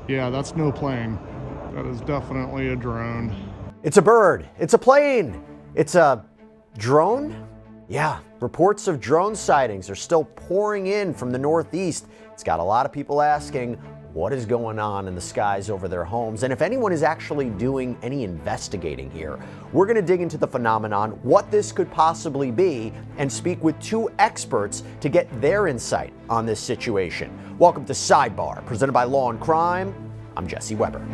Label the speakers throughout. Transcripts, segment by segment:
Speaker 1: Yeah, that's no plane. That is definitely a drone.
Speaker 2: It's a bird. It's a plane. It's a drone? Yeah, reports of drone sightings are still pouring in from the Northeast. It's got a lot of people asking what is going on in the skies over their homes, and if anyone is actually doing any investigating here. We're going to dig into the phenomenon, what this could possibly be, and speak with two experts to get their insight on this situation. Welcome to Sidebar, presented by Law&Crime. I'm Jesse Weber.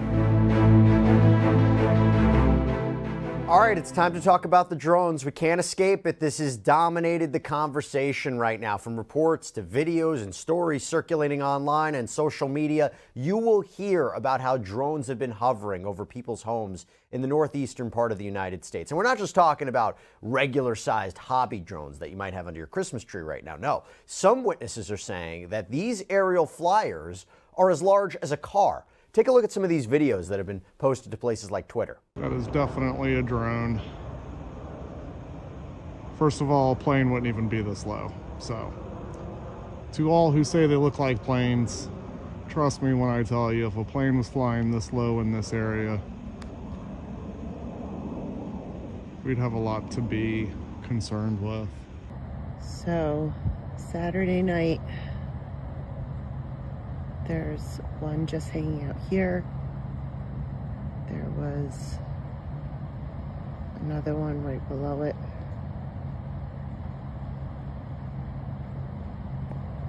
Speaker 2: All right, it's time to talk about the drones. We can't escape it. This has dominated the conversation right now. From reports to videos and stories circulating online and social media, you will hear about how drones have been hovering over people's homes in the northeastern part of the United States. And we're not just talking about regular-sized hobby drones that you might have under your Christmas tree right now. No, some witnesses are saying that these aerial flyers are as large as a car. Take a look at some of these videos that have been posted to places like Twitter.
Speaker 1: That is definitely a drone. First of all, a plane wouldn't even be this low. So, to all who say they look like planes, trust me when I tell you, if a plane was flying this low in this area, we'd have a lot to be concerned with.
Speaker 3: So, Saturday night, there's one just hanging out here. There was another one right below it.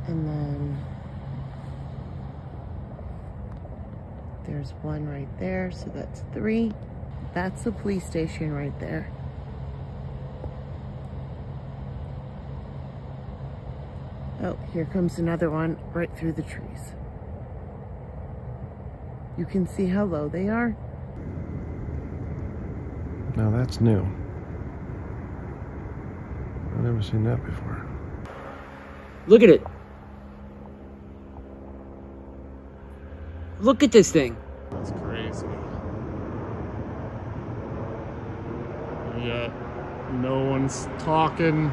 Speaker 3: And then there's one right there, so that's three. That's the police station right there. Oh, here comes another one right through the trees. You can see how low they are.
Speaker 4: Now that's new. I've never seen that before.
Speaker 5: Look at it. Look at this thing.
Speaker 1: That's crazy. And yet, no one's talking,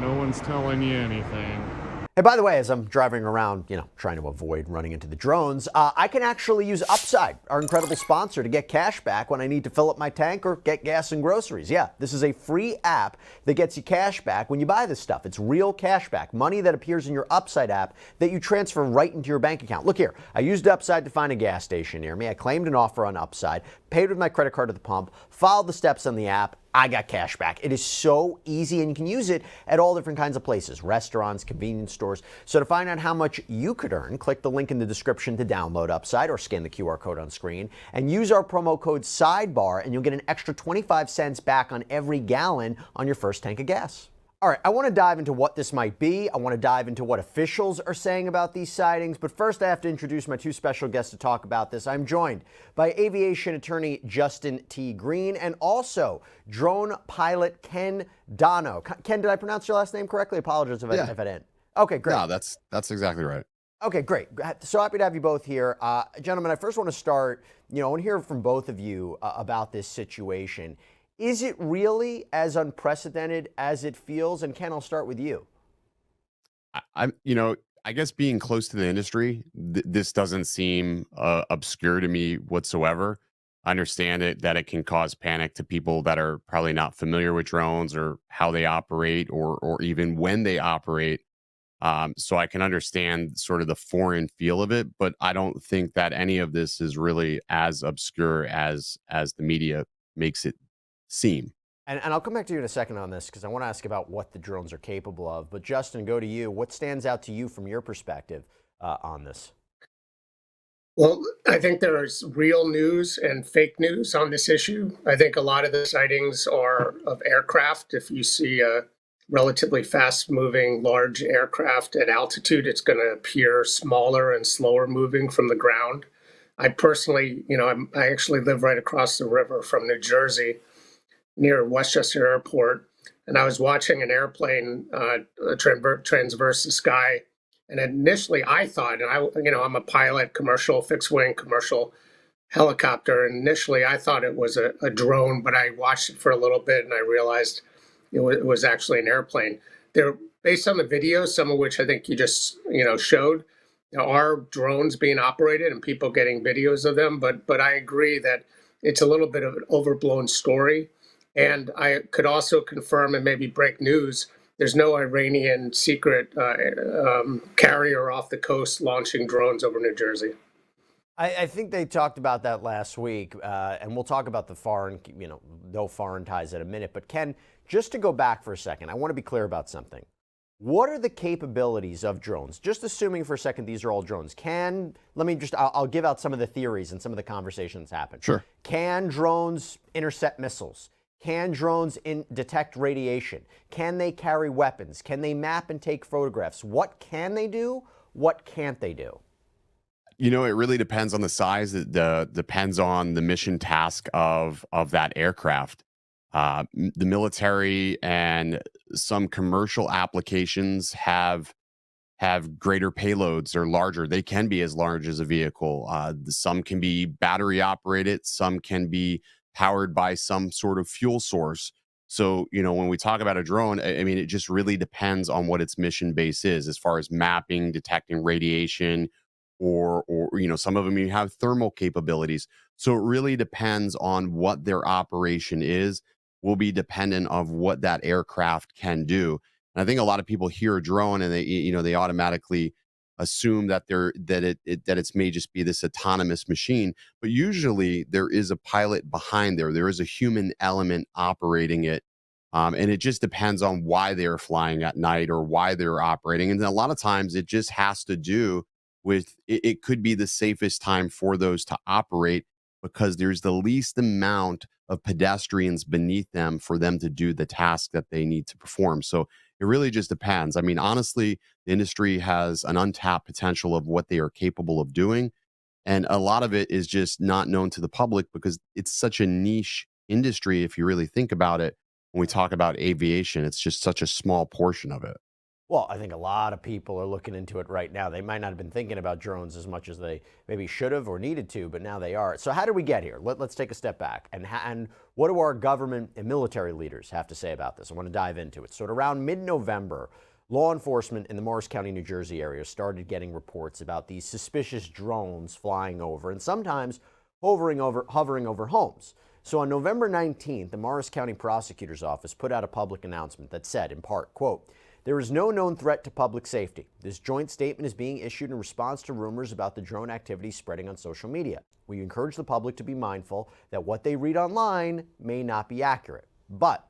Speaker 1: no one's telling you anything.
Speaker 2: Hey, by the way, as I'm driving around, trying to avoid running into the drones, I can actually use Upside, our incredible sponsor, to get cash back when I need to fill up my tank or get gas and groceries. Yeah, this is a free app that gets you cash back when you buy this stuff. It's real cash back, money that appears in your Upside app that you transfer right into your bank account. Look here, I used Upside to find a gas station near me. I claimed an offer on Upside, paid with my credit card at the pump, followed the steps on the app. I got cash back. It is so easy, and you can use it at all different kinds of places, restaurants, convenience stores. So to find out how much you could earn, click the link in the description to download Upside or scan the QR code on screen and use our promo code SIDEBAR, and you'll get an extra 25 cents back on every gallon on your first tank of gas. All right, I want to dive into what this might be. I want to dive into what officials are saying about these sightings. But first, I have to introduce my two special guests to talk about this. I'm joined by aviation attorney Justin T. Green and also drone pilot Ken Dono. Ken, did I pronounce your last name correctly? Apologies if I didn't. Okay, great.
Speaker 6: No, that's exactly right.
Speaker 2: Okay, great. So happy to have you both here. Gentlemen, I first want to start, I want to hear from both of you about this situation. Is it really as unprecedented as it feels? And Ken, I'll start with you.
Speaker 6: I guess being close to the industry, this doesn't seem obscure to me whatsoever. I understand that it can cause panic to people that are probably not familiar with drones or how they operate or even when they operate. So I can understand sort of the foreign feel of it, but I don't think that any of this is really as obscure as the media makes it seem.
Speaker 2: And I'll come back to you in a second on this because I want to ask about what the drones are capable of. But Justin, go to you. What stands out to you from your perspective on this?
Speaker 7: Well, I think there is real news and fake news on this issue. I think a lot of the sightings are of aircraft. If you see a relatively fast-moving large aircraft at altitude, it's going to appear smaller and slower moving from the ground. I personally, I actually live right across the river from New Jersey, near Westchester Airport, and I was watching an airplane transverse the sky. And initially, I thought, and I'm a pilot, commercial fixed wing, commercial helicopter. And initially, I thought it was a drone, but I watched it for a little bit, and I realized it was actually an airplane. They're based on the videos, some of which I think you just showed. there are drones being operated and people getting videos of them, but I agree that it's a little bit of an overblown story. And I could also confirm and maybe break news. There's no Iranian secret carrier off the coast launching drones over New Jersey.
Speaker 2: I think they talked about that last week, and we'll talk about the foreign, no foreign ties in a minute. But Ken, just to go back for a second, I want to be clear about something. What are the capabilities of drones? Just assuming for a second these are all drones. I'll give out some of the theories and some of the conversations happen.
Speaker 6: Sure.
Speaker 2: Can drones intercept missiles? Can drones detect radiation? Can they carry weapons? Can they map and take photographs? What can they do? What can't they do?
Speaker 6: It really depends on the size. It depends on the mission task of that aircraft. The military and some commercial applications have greater payloads or larger. They can be as large as a vehicle. Some can be battery operated. Some can be powered by some sort of fuel source. So, when we talk about a drone, I mean, it just really depends on what its mission base is as far as mapping, detecting radiation, or some of them you have thermal capabilities. So it really depends on what their operation is, will be dependent of what that aircraft can do. And I think a lot of people hear a drone and they automatically assume that it's may just be this autonomous machine, but usually there is a pilot behind there. There is a human element operating it. And it just depends on why they're flying at night or why they're operating. And then a lot of times it just has to do with it could be the safest time for those to operate because there's the least amount of pedestrians beneath them for them to do the task that they need to perform. So it really just depends. I mean, honestly, the industry has an untapped potential of what they are capable of doing. And a lot of it is just not known to the public because it's such a niche industry. If you really think about it, when we talk about aviation, it's just such a small portion of it.
Speaker 2: Well, I think a lot of people are looking into it right now. They might not have been thinking about drones as much as they maybe should have or needed to, but now they are. So how did we get here? Let's take a step back. And what do our government and military leaders have to say about this? I want to dive into it. So at around mid-November, law enforcement in the Morris County, New Jersey area started getting reports about these suspicious drones flying over and sometimes hovering over homes. So on November 19th, the Morris County Prosecutor's Office put out a public announcement that said, in part, quote, "There is no known threat to public safety. This joint statement is being issued in response to rumors about the drone activity spreading on social media. We encourage the public to be mindful that what they read online may not be accurate." But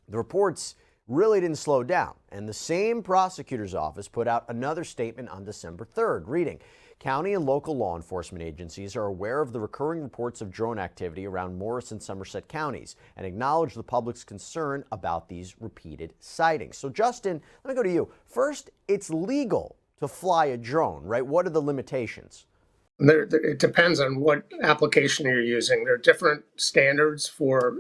Speaker 2: the reports really didn't slow down, and the same prosecutor's office put out another statement on December 3rd, reading, "County and local law enforcement agencies are aware of the recurring reports of drone activity around Morris and Somerset counties and acknowledge the public's concern about these repeated sightings." So Justin, let me go to you. First, it's legal to fly a drone, right? What are the limitations?
Speaker 7: It depends on what application you're using. There are different standards for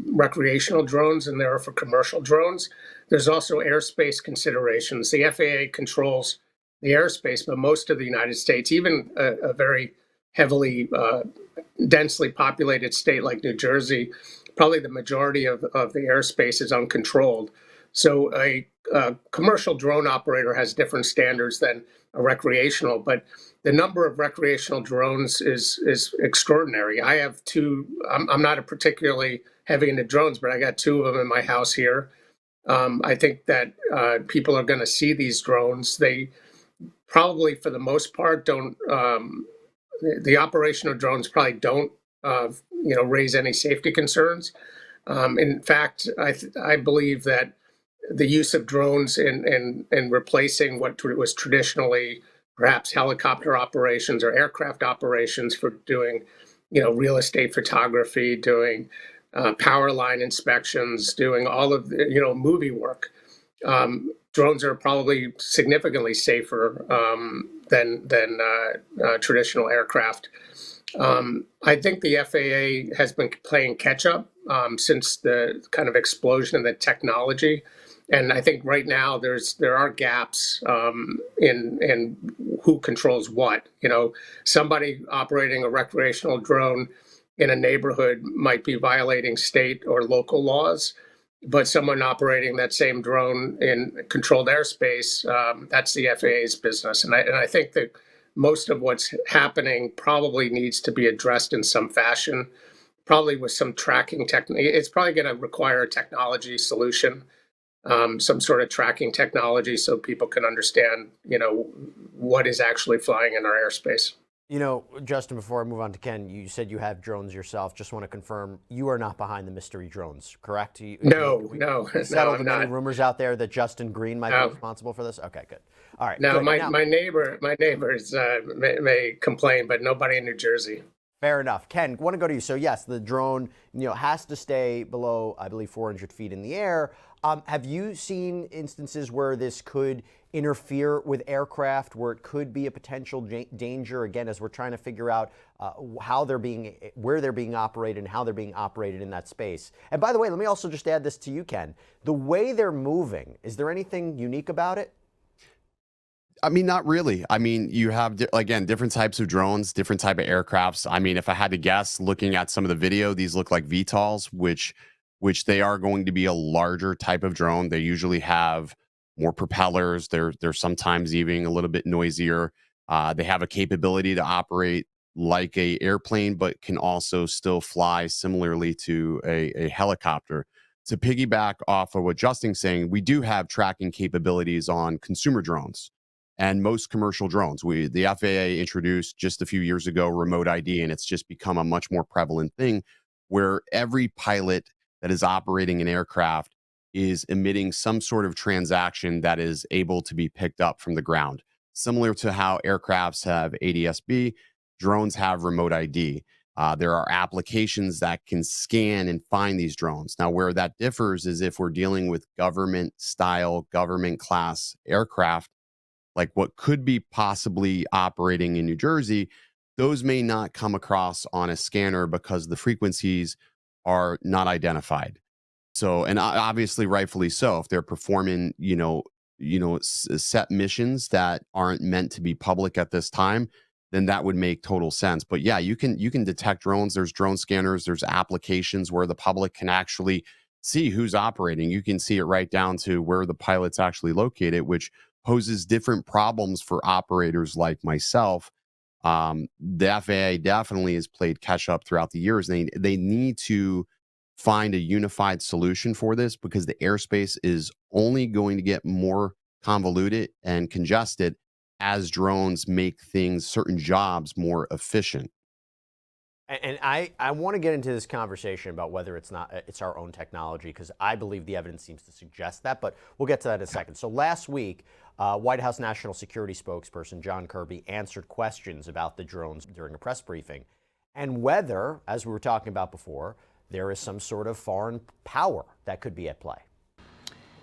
Speaker 7: recreational drones than there are for commercial drones. There's also airspace considerations. The FAA controls the airspace, but most of the United States, even a very heavily, densely populated state like New Jersey, probably the majority of the airspace is uncontrolled. So a commercial drone operator has different standards than a recreational, but the number of recreational drones is extraordinary. I have two. I'm not a particularly heavy into drones, but I got two of them in my house here. I think that people are going to see these drones. They probably, for the most part, don't. The operation of drones probably don't, raise any safety concerns. In fact, I believe that the use of drones in replacing what was traditionally perhaps helicopter operations or aircraft operations for doing, real estate photography, doing power line inspections, doing all of the, movie work. Drones are probably significantly safer than traditional aircraft. I think the FAA has been playing catch up since the kind of explosion in the technology. And I think right now there are gaps in who controls what. Somebody operating a recreational drone in a neighborhood might be violating state or local laws, but someone operating that same drone in controlled airspace, that's the FAA's business. And I think that most of what's happening probably needs to be addressed in some fashion, probably with some tracking technique. It's probably going to require a technology solution, some sort of tracking technology so people can understand, what is actually flying in our airspace.
Speaker 2: Justin, before I move on to Ken, you said you have drones yourself. Just want to confirm you are not behind the mystery drones, correct?
Speaker 7: No,
Speaker 2: settled
Speaker 7: I'm
Speaker 2: the many
Speaker 7: not.
Speaker 2: rumors out there that Justin Green might be responsible for this. Okay, good. All right.
Speaker 7: No,
Speaker 2: good.
Speaker 7: my neighbors may complain, but nobody in New Jersey.
Speaker 2: Fair enough. Ken, want to go to you. So yes, the drone, has to stay below, I believe, 400 feet in the air. Have you seen instances where this could interfere with aircraft, where it could be a potential danger? Again, as we're trying to figure out where they're being operated and how they're being operated in that space. And by the way, let me also just add this to you, Ken. The way they're moving, is there anything unique about it?
Speaker 6: I mean, not really. I mean, you have, again, different types of drones, different type of aircrafts. I mean, if I had to guess, looking at some of the video, these look like VTOLs, which they are going to be a larger type of drone. They usually have more propellers. They're sometimes even a little bit noisier. They have a capability to operate like a airplane, but can also still fly similarly to a helicopter. To piggyback off of what Justin's saying, we do have tracking capabilities on consumer drones. And most commercial drones, the FAA introduced just a few years ago remote ID, and it's just become a much more prevalent thing where every pilot that is operating an aircraft is emitting some sort of transaction that is able to be picked up from the ground. Similar to how aircrafts have ADS-B, drones have remote ID. There are applications that can scan and find these drones. Now, where that differs is if we're dealing with government-style, government-class aircraft, like what could be possibly operating in New Jersey, those may not come across on a scanner because the frequencies are not identified. So, and obviously rightfully so, if they're performing, set missions that aren't meant to be public at this time, then that would make total sense. But yeah, you can detect drones. There's drone scanners. There's applications where the public can actually see who's operating. You can see it right down to where the pilot's actually located, which poses different problems for operators like myself. The FAA definitely has played catch up throughout the years. They need to find a unified solution for this because the airspace is only going to get more convoluted and congested as drones make certain jobs more efficient.
Speaker 2: And I want to get into this conversation about whether it's our own technology, because I believe the evidence seems to suggest that, but we'll get to that in a second. So last week, White House National Security spokesperson John Kirby answered questions about the drones during a press briefing and whether, as we were talking about before, there is some sort of foreign power that could be at play.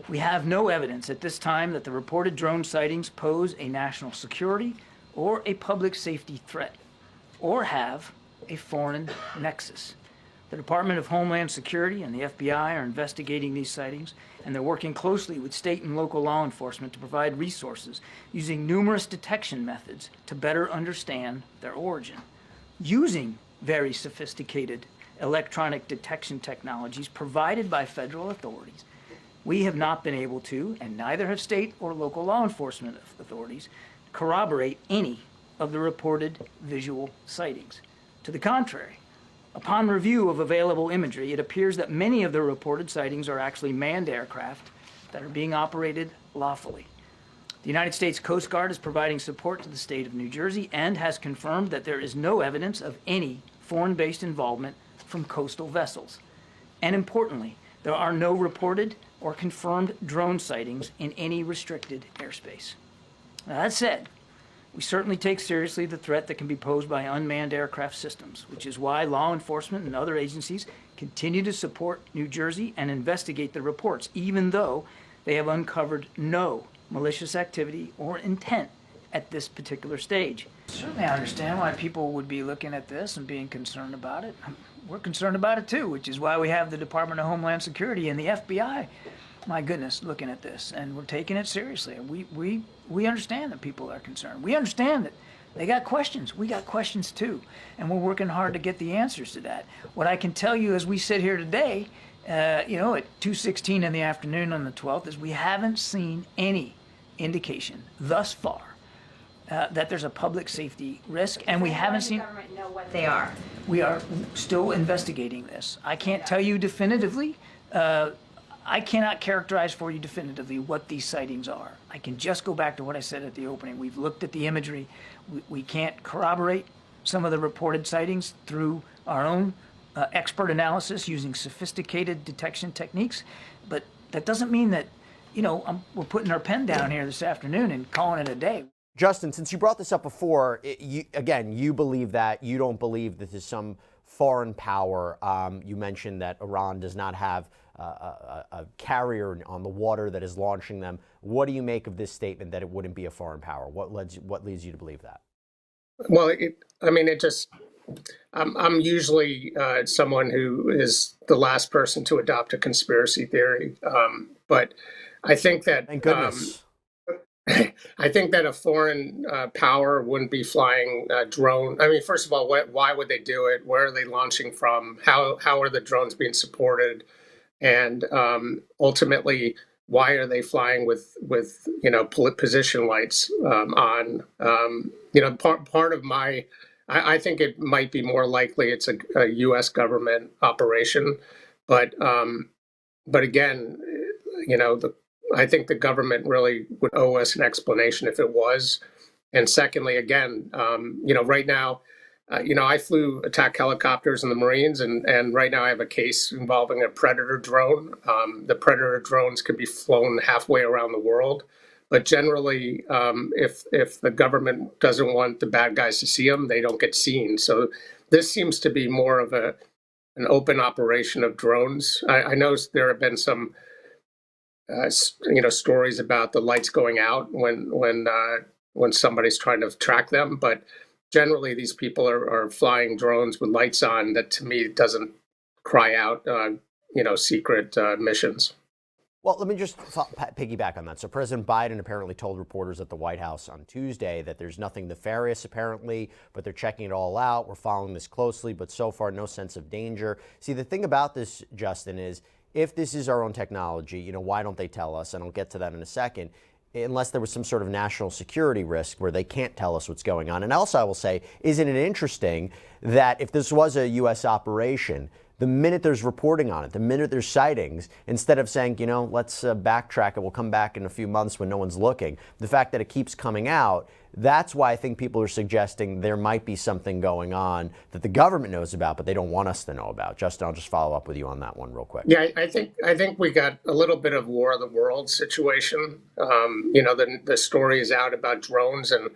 Speaker 8: We have no evidence at this time that the reported drone sightings pose a national security or a public safety threat or have a foreign nexus. The Department of Homeland Security and the FBI are investigating these sightings, and they're working closely with state and local law enforcement to provide resources using numerous detection methods to better understand their origin. Using very sophisticated electronic detection technologies provided by federal authorities, we have not been able to, and neither have state or local law enforcement authorities, corroborate any of the reported visual sightings. To the contrary, upon review of available imagery, it appears that many of the reported sightings are actually manned aircraft that are being operated lawfully. The United States Coast Guard is providing support to the state of New Jersey and has confirmed that there is no evidence of any foreign-based involvement from coastal vessels. And importantly, there are no reported or confirmed drone sightings in any restricted airspace. Now, that said, we certainly take seriously the threat that can be posed by unmanned aircraft systems, which is why law enforcement and other agencies continue to support New Jersey and investigate the reports, even though they have uncovered no malicious activity or intent at this particular stage. Certainly I understand why people would be looking at this and being concerned about it. We're concerned about it too, which is why we have the Department of Homeland Security and the FBI, my goodness, looking at this, and we're taking it seriously. We understand that people are concerned. We understand that they got questions. We got questions too, and we're working hard to get the answers to that. What I can tell you as we sit here today, at 2:16 in the afternoon on the 12th, is we haven't seen any indication thus far that there's a public safety risk, and we haven't seen.
Speaker 9: The government know what they are.
Speaker 8: We are still investigating this. I can't tell you definitively. I cannot characterize for you definitively what these sightings are. I can just go back to what I said at the opening. We've looked at the imagery. We can't corroborate some of the reported sightings through our own expert analysis using sophisticated detection techniques, but that doesn't mean that, we're putting our pen down here this afternoon and calling it a day.
Speaker 2: Justin, since you brought this up before, you believe that. You don't believe this is some foreign power. You mentioned that Iran does not have a carrier on the water that is launching them. What do you make of this statement that it wouldn't be a foreign power? What leads you to believe that?
Speaker 7: Well, I'm usually someone who is the last person to adopt a conspiracy theory. But I think that,
Speaker 2: thank goodness.
Speaker 7: I think that a foreign power wouldn't be flying a drone. I mean, first of all, why would they do it? Where are they launching from? How are the drones being supported? And ultimately, why are they flying with position lights on? Part of my, I think it might be more likely it's a U.S. government operation, but again, I think the government really would owe us an explanation if it was. And secondly, again, right now, I flew attack helicopters in the Marines, and right now I have a case involving a Predator drone. The Predator drones can be flown halfway around the world, but generally, if the government doesn't want the bad guys to see them, they don't get seen. So this seems to be more of an open operation of drones. I know there have been some stories about the lights going out when somebody's trying to track them, but generally these people are flying drones with lights on. That to me doesn't cry out secret missions.
Speaker 2: Well, let me just piggyback on that. So President Biden apparently told reporters at the White House on Tuesday that there's nothing nefarious apparently, but they're checking it all out. We're following this closely, but so far no sense of danger. See, the thing about this, Justin, is if this is our own technology, why don't they tell us? And I'll get to that in a second. Unless there was some sort of national security risk where they can't tell us what's going on. And also I will say, isn't it interesting that if this was a U.S. operation, the minute there's reporting on it, the minute there's sightings, instead of saying, let's backtrack and we'll come back in a few months when no one's looking, the fact that it keeps coming out, that's why I think people are suggesting there might be something going on that the government knows about, but they don't want us to know about. Justin, I'll just follow up with you on that one real quick.
Speaker 7: Yeah, I think we got a little bit of War of the Worlds situation. The story is out about drones, and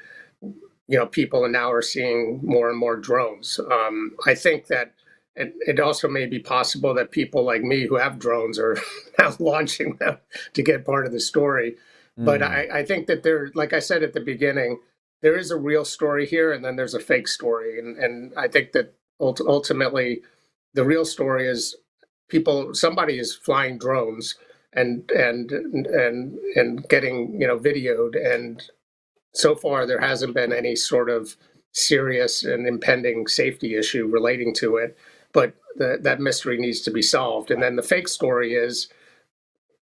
Speaker 7: people now are seeing more and more drones. I think that it also may be possible that people like me who have drones are now launching them to get part of the story. But I think that like I said at the beginning, there is a real story here, and then there's a fake story. And I think that ultimately the real story is somebody is flying drones and getting, videoed. And so far there hasn't been any sort of serious and impending safety issue relating to it. But that mystery needs to be solved. And then the fake story is,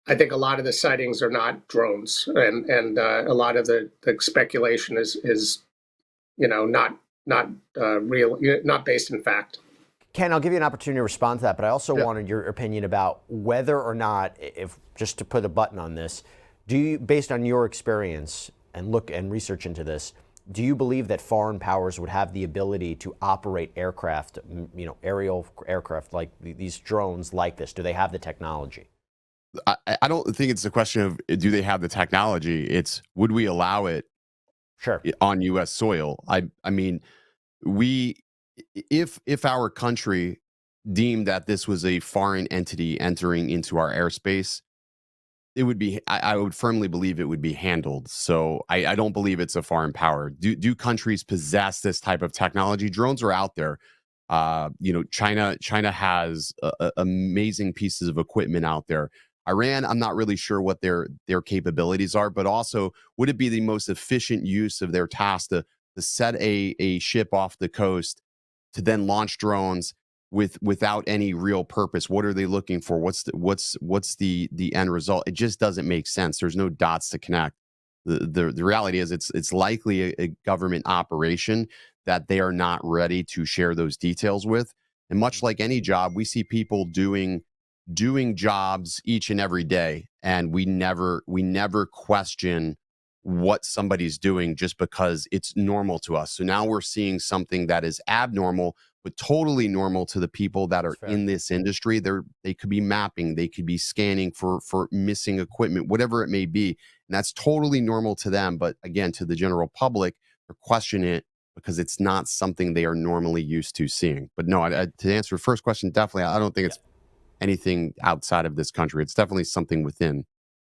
Speaker 7: I think a lot of the sightings are not drones, and a lot of the speculation is not real, not based in fact.
Speaker 2: Ken, I'll give you an opportunity to respond to that, but I also wanted your opinion about whether or not, if just to put a button on this, do you, based on your experience and look and research into this, do you believe that foreign powers would have the ability to operate aircraft, aerial aircraft like these drones like this? Do they have the technology?
Speaker 6: I don't think it's a question of do they have the technology. It's would we allow it on U.S. soil? I mean, if our country deemed that this was a foreign entity entering into our airspace, it would be. I would firmly believe it would be handled. So I don't believe it's a foreign power. Do countries possess this type of technology? Drones are out there. China has amazing pieces of equipment out there. Iran, I'm not really sure what their capabilities are, but also would it be the most efficient use of their task to set a ship off the coast to then launch drones without any real purpose? What are they looking for? What's the end result? It just doesn't make sense. There's no dots to connect. The reality is it's likely a government operation that they are not ready to share those details with. And much like any job, we see people doing jobs each and every day, and we never question what somebody's doing just because it's normal to us. So now we're seeing something that is abnormal but totally normal to the people that are in this industry. They could be mapping, they could be scanning for missing equipment, whatever it may be, and that's totally normal to them. But again, to the general public, they're questioning it because it's not something they are normally used to seeing. But no, to answer your first question, definitely, I don't think it's anything outside of this country. It's definitely something within,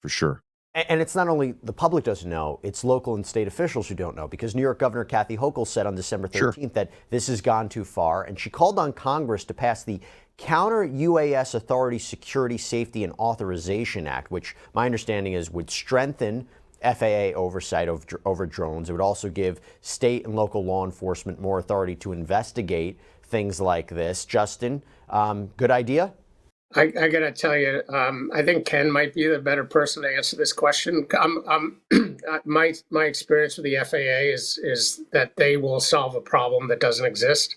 Speaker 6: for sure.
Speaker 2: And it's not only the public doesn't know, it's local and state officials who don't know, because New York Governor Kathy Hochul said on December 13th that this has gone too far, and she called on Congress to pass the Counter-UAS Authority Security, Safety, and Authorization Act, which my understanding is would strengthen FAA oversight over drones. It would also give state and local law enforcement more authority to investigate things like this. Justin, good idea?
Speaker 7: I got to tell you, I think Ken might be the better person to answer this question. My experience with the FAA is that they will solve a problem that doesn't exist.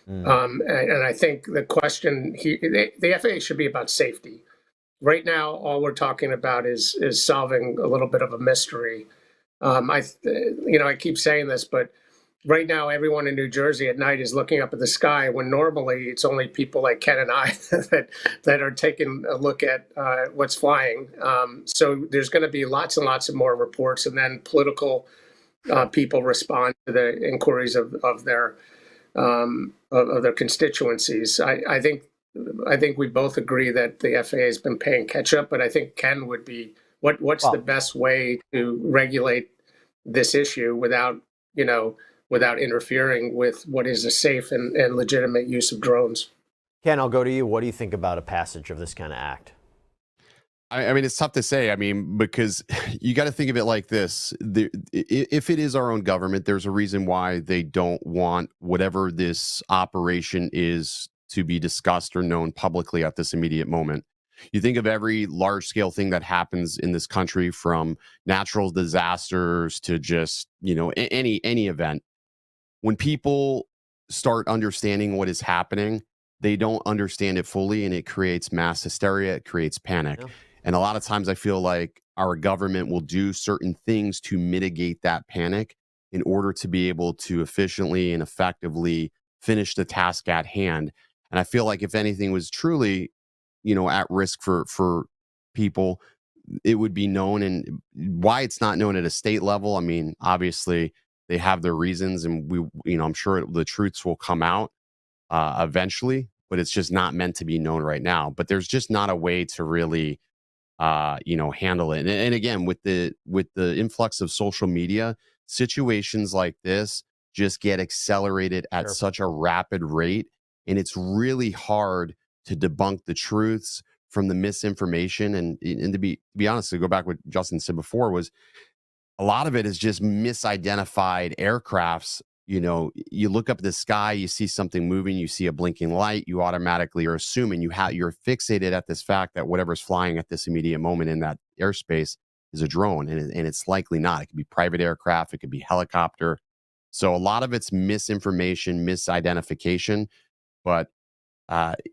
Speaker 7: And I think the question, the FAA should be about safety. Right now, all we're talking about is solving a little bit of a mystery. I keep saying this, but right now, everyone in New Jersey at night is looking up at the sky when normally it's only people like Ken and I that are taking a look at what's flying. So there's going to be lots and lots of more reports, and then political people respond to the inquiries of their constituencies. I think we both agree that the FAA has been paying catch up, but I think Ken would be what's the best way to regulate this issue without interfering with what is a safe and legitimate use of drones.
Speaker 2: Ken, I'll go to you. What do you think about a passage of this kind of act?
Speaker 6: I mean, it's tough to say. I mean, because you got to think of it like this. If it is our own government, there's a reason why they don't want whatever this operation is to be discussed or known publicly at this immediate moment. You think of every large-scale thing that happens in this country, from natural disasters to just, any event. When people start understanding what is happening, they don't understand it fully, and it creates mass hysteria. It creates panic. Yeah. And a lot of times I feel like our government will do certain things to mitigate that panic in order to be able to efficiently and effectively finish the task at hand. And I feel like if anything was truly, at risk for people, it would be known. And why it's not known at a state level, I mean, obviously they have their reasons, and I'm sure the truths will come out eventually, but it's just not meant to be known right now. But there's just not a way to really, handle it. And again, with the influx of social media, situations like this just get accelerated at such a rapid rate, and it's really hard to debunk the truths from the misinformation. And to be honest, to go back what Justin said before, was a lot of it is just misidentified aircrafts. You look up at the sky, you see something moving, you see a blinking light, you automatically are assuming you're fixated at this fact that whatever's flying at this immediate moment in that airspace is a drone, and it's likely not. It could be private aircraft, it could be helicopter. So a lot of it's misinformation, misidentification, but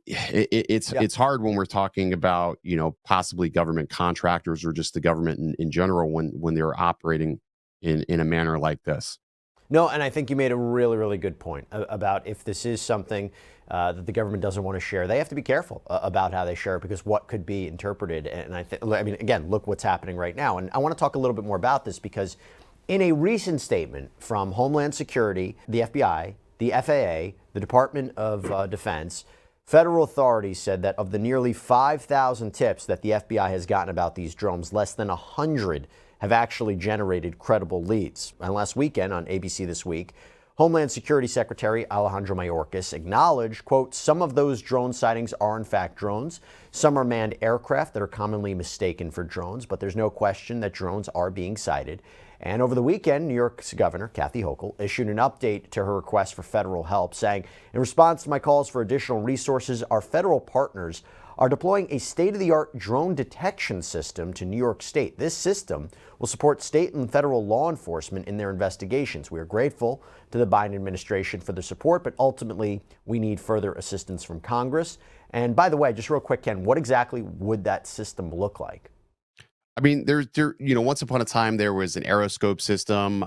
Speaker 6: it's hard when we're talking about possibly government contractors or just the government in general when they're operating in a manner like this.
Speaker 2: No, and I think you made a really, really good point about if this is something that the government doesn't want to share, they have to be careful about how they share it, because what could be interpreted. And again, look what's happening right now. And I want to talk a little bit more about this, because in a recent statement from Homeland Security, the FBI, the FAA, the Department of Defense, federal authorities said that of the nearly 5,000 tips that the FBI has gotten about these drones, less than 100 have actually generated credible leads. And last weekend on ABC This Week, Homeland Security Secretary Alejandro Mayorkas acknowledged, quote, some of those drone sightings are in fact drones. Some are manned aircraft that are commonly mistaken for drones, but there's no question that drones are being sighted. And over the weekend, New York's Governor Kathy Hochul issued an update to her request for federal help, saying, in response to my calls for additional resources, our federal partners are deploying a state-of-the-art drone detection system to New York State. This system will support state and federal law enforcement in their investigations. We are grateful to the Biden administration for their support, but ultimately we need further assistance from Congress. And by the way, just real quick, Ken, what exactly would that system look like?
Speaker 6: I mean, once upon a time, there was an aeroscope system.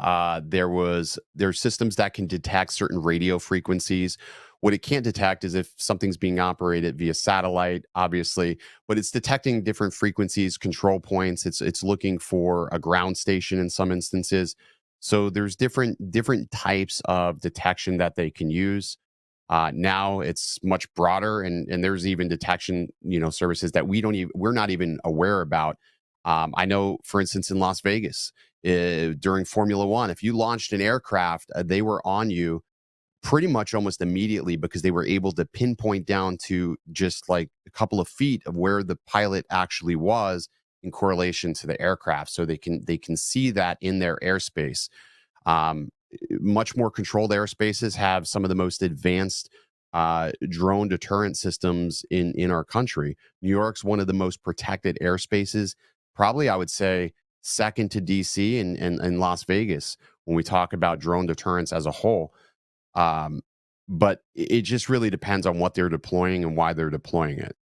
Speaker 6: There's systems that can detect certain radio frequencies. What it can't detect is if something's being operated via satellite, obviously, but it's detecting different frequencies, control points. It's looking for a ground station in some instances. So there's different types of detection that they can use. Now it's much broader, and there's even detection, services that we're not even aware about. I know, for instance, in Las Vegas, during Formula One, if you launched an aircraft, they were on you pretty much almost immediately because they were able to pinpoint down to just like a couple of feet of where the pilot actually was in correlation to the aircraft. So they can see that in their airspace. Much more controlled airspaces have some of the most advanced drone deterrent systems in our country. New York's one of the most protected airspaces, probably I would say second to DC and Las Vegas when we talk about drone deterrence as a whole. But it just really depends on what they're deploying and why they're deploying it.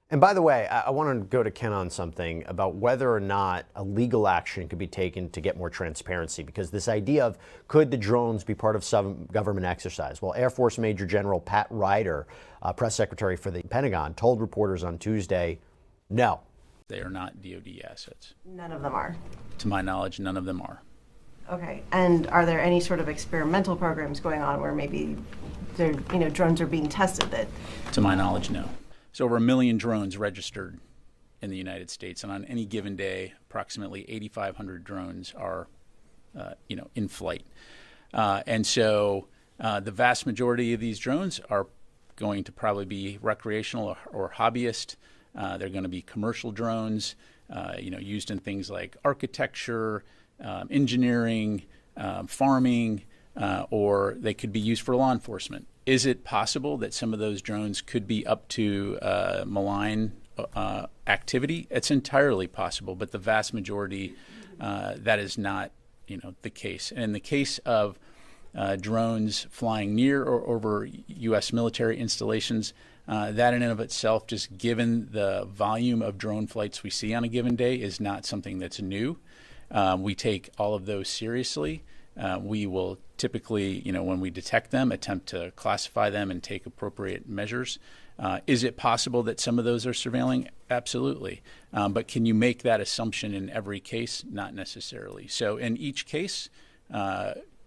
Speaker 2: And by the way, I want to go to Ken on something about whether or not a legal action could be taken to get more transparency, because this idea of could the drones be part of some government exercise? Well, Air Force Major General Pat Ryder, press secretary for the Pentagon, told reporters on Tuesday, no.
Speaker 9: They are not DoD assets.
Speaker 10: None of them are?
Speaker 9: To my knowledge, none of them are.
Speaker 10: Okay, and are there any sort of experimental programs going on where maybe drones are being tested that?
Speaker 9: To my knowledge, no. There's over 1 million drones registered in the United States, and on any given day, approximately 8,500 drones are, in flight. And so the vast majority of these drones are going to probably be recreational or hobbyist. They're going to be commercial drones, used in things like architecture, engineering, farming, or they could be used for law enforcement. Is it possible that some of those drones could be up to malign activity? It's entirely possible, but the vast majority, that is not, the case. And in the case of drones flying near or over U.S. military installations, that in and of itself, just given the volume of drone flights we see on a given day, is not something that's new. We take all of those seriously. We will typically, when we detect them, attempt to classify them and take appropriate measures. Is it possible that some of those are surveilling? Absolutely. But can you make that assumption in every case? Not necessarily. So in each case,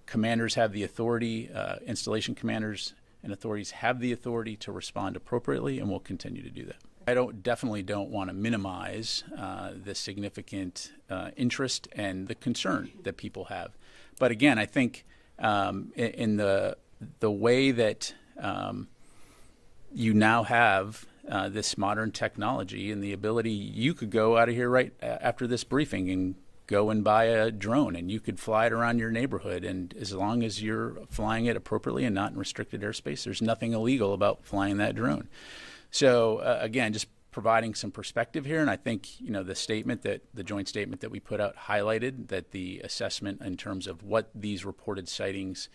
Speaker 9: commanders have the authority, installation commanders and authorities have the authority to respond appropriately, and will continue to do that. I definitely don't want to minimize the significant interest and the concern that people have. But again, I think in the way that you now have this modern technology and the ability, you could go out of here right after this briefing and go and buy a drone, and you could fly it around your neighborhood. And as long as you're flying it appropriately and not in restricted airspace, there's nothing illegal about flying that drone. So again, just providing some perspective here. And I think, the joint statement that we put out highlighted that the assessment in terms of what these reported sightings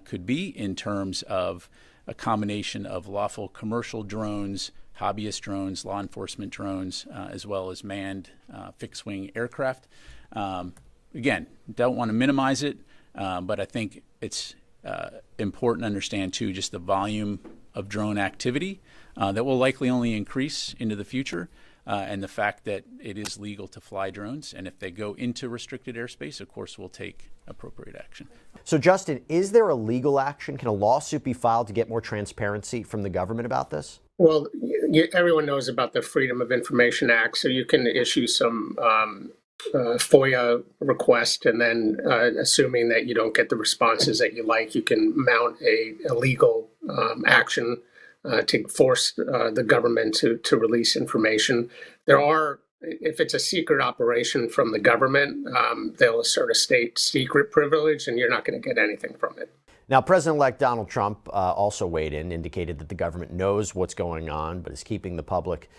Speaker 9: could be in terms of a combination of lawful commercial drones, hobbyist drones, law enforcement drones, as well as manned fixed-wing aircraft. Again, don't want to minimize it, but I think it's important to understand, too, just the volume of drone activity that will likely only increase into the future, and the fact that it is legal to fly drones. And if they go into restricted airspace, of course, we'll take appropriate action.
Speaker 2: So, Justin, is there a legal action? Can a lawsuit be filed to get more transparency from the government about this?
Speaker 7: Well, everyone knows about the Freedom of Information Act, so you can issue some FOIA request, and then assuming that you don't get the responses that you like, you can mount a legal action to force the government to release information. There are, if it's a secret operation from the government, they'll assert a state secret privilege, and you're not going to get anything from it.
Speaker 2: Now, President-elect Donald Trump also weighed in, indicated that the government knows what's going on, but is keeping the public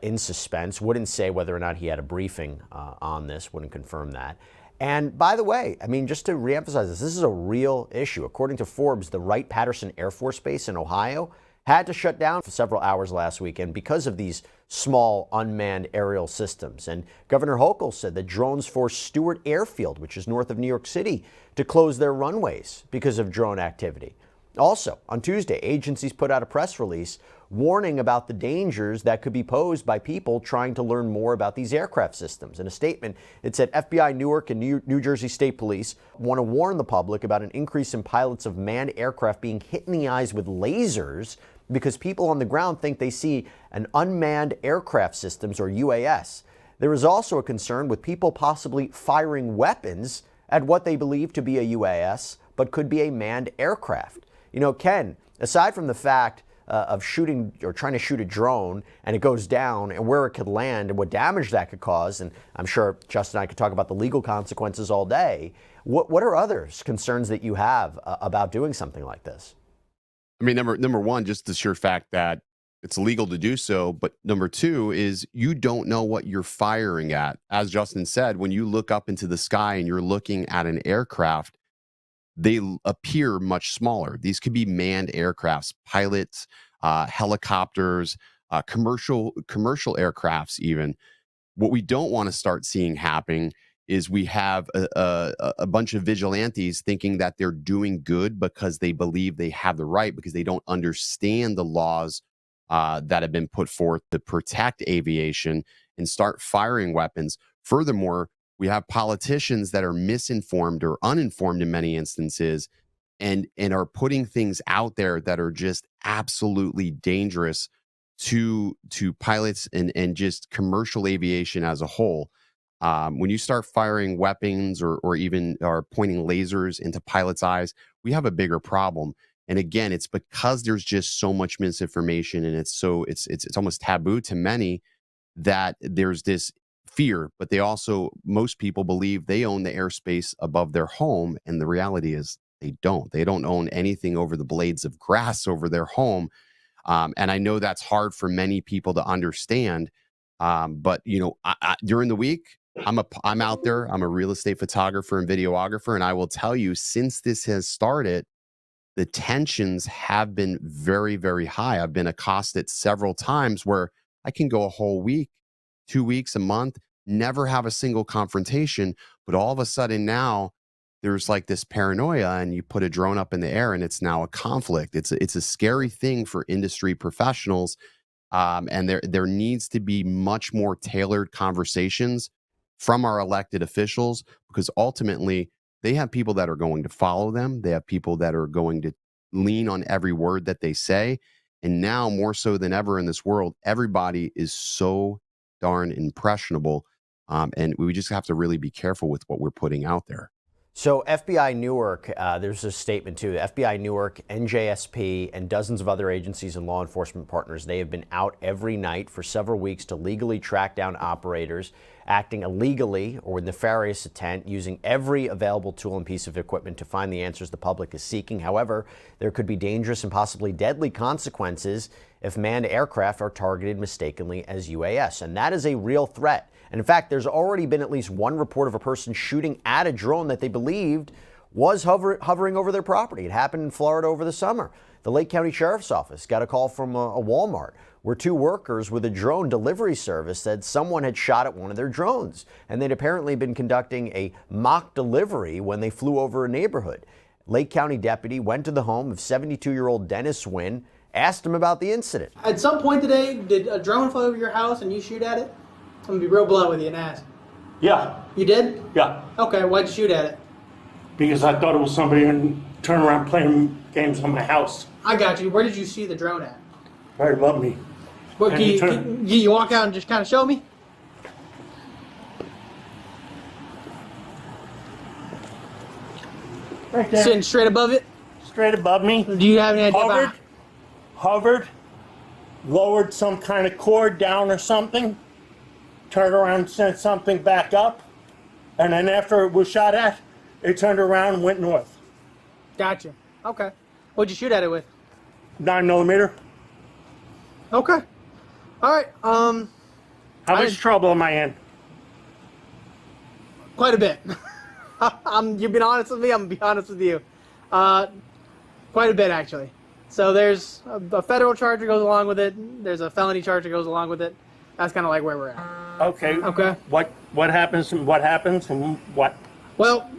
Speaker 2: in suspense. Wouldn't say whether or not he had a briefing on this, wouldn't confirm that. And by the way, I mean, just to reemphasize this is a real issue. According to Forbes, the Wright-Patterson Air Force Base in Ohio had to shut down for several hours last weekend because of these small unmanned aerial systems. And Governor Hochul said that drones forced Stewart Airfield, which is north of New York City, to close their runways because of drone activity. Also, on Tuesday, agencies put out a press release warning about the dangers that could be posed by people trying to learn more about these aircraft systems. In a statement, it said FBI Newark and New Jersey State Police want to warn the public about an increase in pilots of manned aircraft being hit in the eyes with lasers because people on the ground think they see an unmanned aircraft systems, or UAS. There is also a concern with people possibly firing weapons at what they believe to be a UAS, but could be a manned aircraft. You know, Ken, aside from the fact of shooting or trying to shoot a drone and it goes down and where it could land and what damage that could cause, and I'm sure Justin and I could talk about the legal consequences all day, what are other concerns that you have about doing something like this?
Speaker 6: I mean, number one, just the sheer fact that it's illegal to do so. But number two is you don't know what you're firing at. As Justin said, when you look up into the sky and you're looking at an aircraft, they appear much smaller. These could be manned aircrafts, pilots, helicopters, commercial aircrafts even. What we don't want to start seeing happening is we have a bunch of vigilantes thinking that they're doing good because they believe they have the right, because they don't understand the laws that have been put forth to protect aviation, and start firing weapons. Furthermore, we have politicians that are misinformed or uninformed in many instances and are putting things out there that are just absolutely dangerous to pilots and just commercial aviation as a whole. When you start firing weapons or even pointing lasers into pilots' eyes, we have a bigger problem. And again, it's because there's just so much misinformation, and it's almost taboo to many that there's this fear. But most people believe they own the airspace above their home, and the reality is they don't. They don't own anything over the blades of grass over their home. And I know that's hard for many people to understand. But you know, during the week, I'm out there. I'm a real estate photographer and videographer, and I will tell you, since this has started, the tensions have been very, very high. I've been accosted several times where I can go a whole week, 2 weeks, a month, never have a single confrontation, but all of a sudden now there's like this paranoia, and you put a drone up in the air and it's now a conflict. It's a scary thing for industry professionals, and there needs to be much more tailored conversations from our elected officials, because ultimately they have people that are going to follow them. They have people that are going to lean on every word that they say. And now more so than ever in this world, everybody is so darn impressionable. And we just have to really be careful with what we're putting out there.
Speaker 2: So FBI Newark, there's a statement too. The FBI Newark, NJSP, and dozens of other agencies and law enforcement partners, they have been out every night for several weeks to legally track down operators acting illegally or with nefarious intent, using every available tool and piece of equipment to find the answers the public is seeking. However, there could be dangerous and possibly deadly consequences if manned aircraft are targeted mistakenly as UAS. And that is a real threat. And in fact, there's already been at least one report of a person shooting at a drone that they believed was hovering over their property. It happened in Florida over the summer. The Lake County Sheriff's Office got a call from a Walmart where two workers with a drone delivery service said someone had shot at one of their drones, and they'd apparently been conducting a mock delivery when they flew over a neighborhood. Lake County deputy went to the home of 72-year-old Dennis Wynn, asked him about the incident.
Speaker 11: At some point today, did a drone fly over your house and you shoot at it? I'm gonna be real blunt with you and ask.
Speaker 12: Yeah.
Speaker 11: You did?
Speaker 12: Yeah.
Speaker 11: Okay, why'd you shoot at it?
Speaker 12: Because I thought it was somebody and turn around playing games on my house.
Speaker 11: I got you. Where did you see the drone at?
Speaker 12: Right above me.
Speaker 11: What, can you walk out and just kind of show me?
Speaker 12: Right there.
Speaker 11: Sitting straight above it?
Speaker 12: Straight above me.
Speaker 11: Do you have any idea?
Speaker 12: Hovered, lowered some kind of cord down or something, turned around and sent something back up, and then after it was shot at, it turned around and went north.
Speaker 11: Gotcha. Okay. What'd you shoot at it with?
Speaker 12: 9mm.
Speaker 11: Okay. All right.
Speaker 12: How much trouble am I in?
Speaker 11: Quite a bit. You've been honest with me. I'm gonna be honest with you. Quite a bit, actually. So there's a federal charge that goes along with it. There's a felony charge that goes along with it. That's kind of like where we're at.
Speaker 12: Okay.
Speaker 11: Okay.
Speaker 12: What happens and what?
Speaker 11: Well,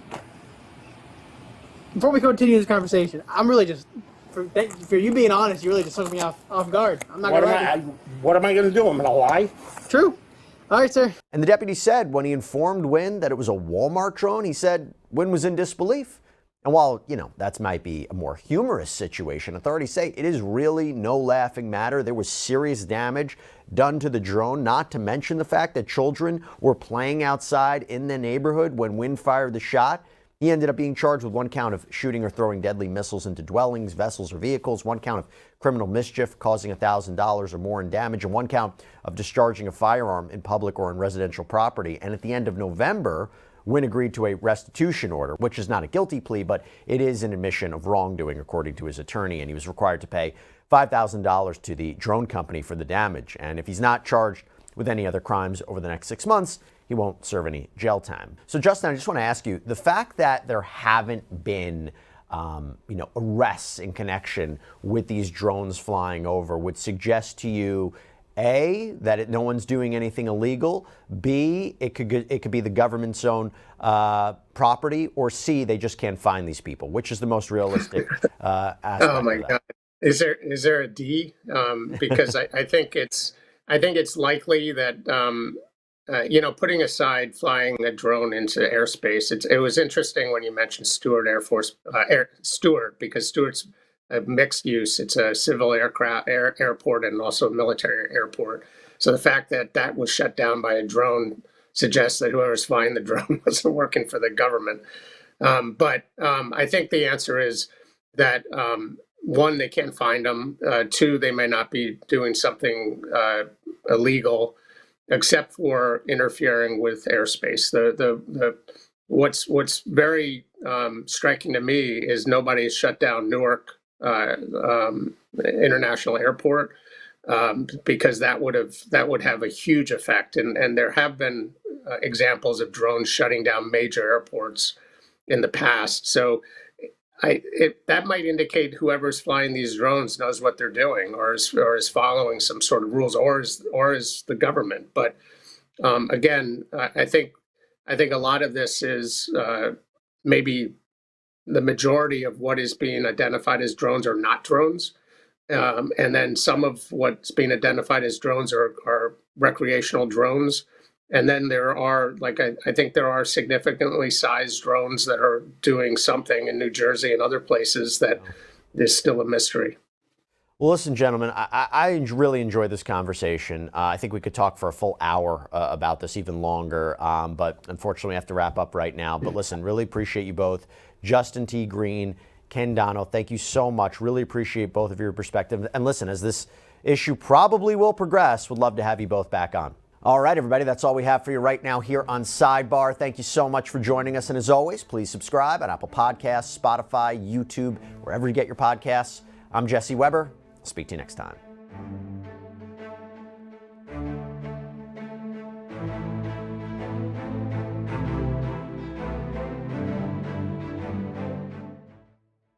Speaker 11: before we continue this conversation, I'm really just for you being honest. You really just took me off guard. I'm not gonna.
Speaker 12: What am I going to do? I'm going to lie?
Speaker 11: True. All right, sir.
Speaker 2: And the deputy said when he informed Wynn that it was a Walmart drone, he said Wynn was in disbelief. And while, that might be a more humorous situation, authorities say it is really no laughing matter. There was serious damage done to the drone, not to mention the fact that children were playing outside in the neighborhood when Wynn fired the shot. He ended up being charged with 1 count of shooting or throwing deadly missiles into dwellings, vessels, or vehicles, 1 count of criminal mischief causing $1,000 or more in damage, and 1 count of discharging a firearm in public or on residential property. And at the end of November, Wynn agreed to a restitution order, which is not a guilty plea, but it is an admission of wrongdoing, according to his attorney, and he was required to pay $5,000 to the drone company for the damage. And if he's not charged with any other crimes over the next 6 months, he won't serve any jail time. So, Justin, I just want to ask you, the fact that there haven't been arrests in connection with these drones flying over would suggest to you, A, that no one's doing anything illegal, B, it could be the government's own property, or C, they just can't find these people. Which is the most realistic aspect?
Speaker 7: Oh my God, is there a D? Because I think it's likely that putting aside flying a drone into airspace, it was interesting when you mentioned Stewart Air Force Stewart, because Stewart's a mixed use. It's a civil airport and also a military airport. So the fact that that was shut down by a drone suggests that whoever's flying the drone wasn't working for the government. But I think the answer is that, 1, they can't find them. 2, they may not be doing something illegal, except for interfering with airspace. What's very striking to me is nobody has shut down Newark International Airport, because that would have a huge effect. And there have been examples of drones shutting down major airports in the past. So that might indicate whoever's flying these drones knows what they're doing, or is following some sort of rules, or is the government. But again, I think a lot of this is maybe the majority of what is being identified as drones are not drones. And then some of what's being identified as drones are recreational drones. And then there are, I think there are significantly sized drones that are doing something in New Jersey and other places that is still a mystery.
Speaker 2: Well, listen, gentlemen, I really enjoyed this conversation. I think we could talk for a full hour about this, even longer, but unfortunately we have to wrap up right now. But listen, really appreciate you both. Justin T. Green, Ken Dono, thank you so much. Really appreciate both of your perspective. And listen, as this issue probably will progress, would love to have you both back on. All right, everybody, that's all we have for you right now here on Sidebar. Thank you so much for joining us. And as always, please subscribe on Apple Podcasts, Spotify, YouTube, wherever you get your podcasts. I'm Jesse Weber. I'll speak to you next time.